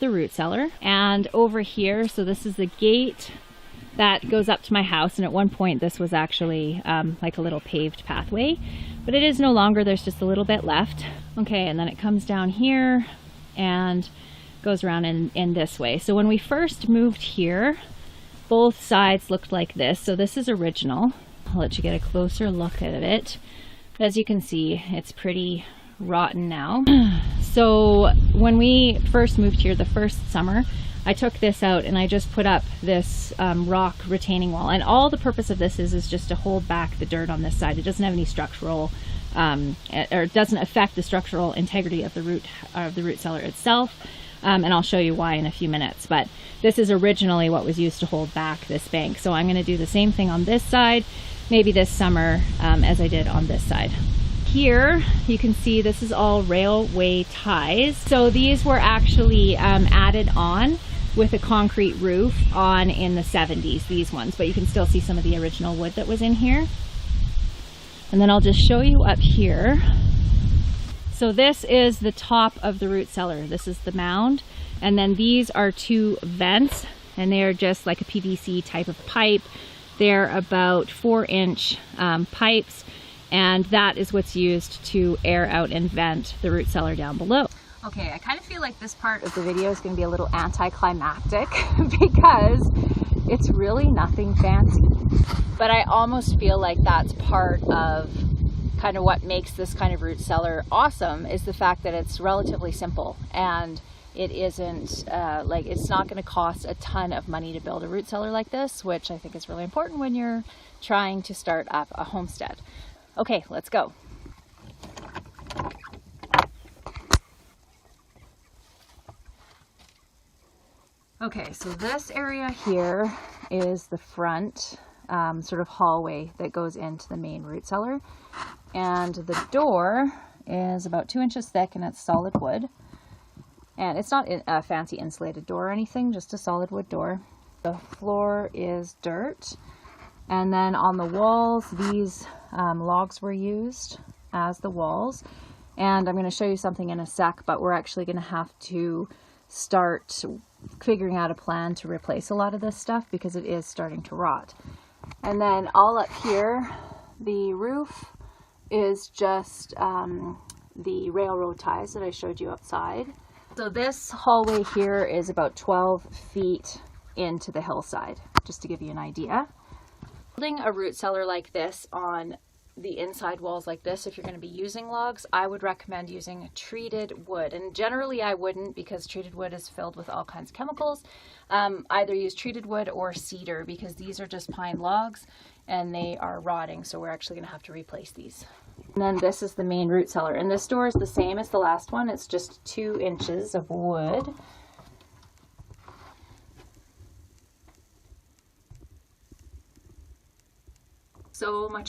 the root cellar. And over here, so this is the gate that goes up to my house, and at one point this was actually like a little paved pathway, but it is no longer. There's just a little bit left. Okay, and then it comes down here and goes around in this way. So when we first moved here, both sides looked like this. So this is original. I'll let you get a closer look at it. As you can see, it's pretty rotten now. So when we first moved here the first summer, I took this out and I just put up this rock retaining wall, and all the purpose of this is just to hold back the dirt on this side. It doesn't have any structural or it doesn't affect the structural integrity of the root cellar itself, and I'll show you why in a few minutes. But this is originally what was used to hold back this bank, so I'm going to do the same thing on this side maybe this summer as I did on this side. Here you can see this is all railway ties. So these were actually added on with a concrete roof on in the 70s, these ones, but you can still see some of the original wood that was in here. And then I'll just show you up here. So this is the top of the root cellar. This is the mound. And then these are two vents, and they are just like a PVC type of pipe. They're about 4-inch pipes, and that is what's used to air out and vent the root cellar down below. Okay, I kind of feel like this part of the video is going to be a little anticlimactic because it's really nothing fancy. But I almost feel like that's part of kind of what makes this kind of root cellar awesome, is the fact that it's relatively simple, and it isn't like, it's not going to cost a ton of money to build a root cellar like this, which I think is really important when you're trying to start up a homestead. Okay, let's go. Okay, so this area here is the front sort of hallway that goes into the main root cellar, and the door is about 2 inches thick and it's solid wood, and it's not a fancy insulated door or anything, just a solid wood door. The floor is dirt, and then on the walls these logs were used as the walls, and I'm going to show you something in a sec, but we're actually going to have to start figuring out a plan to replace a lot of this stuff because it is starting to rot. And then all up here, the roof is just the railroad ties that I showed you outside. So this hallway here is about 12 feet into the hillside, just to give you an idea. Building a root cellar like this on the inside walls like this, if you're going to be using logs, I would recommend using treated wood. And generally I wouldn't, because treated wood is filled with all kinds of chemicals. Either use treated wood or cedar, because these are just pine logs and they are rotting, so we're actually going to have to replace these. And then this is the main root cellar, and this door is the same as the last one. It's just 2 inches of wood. So much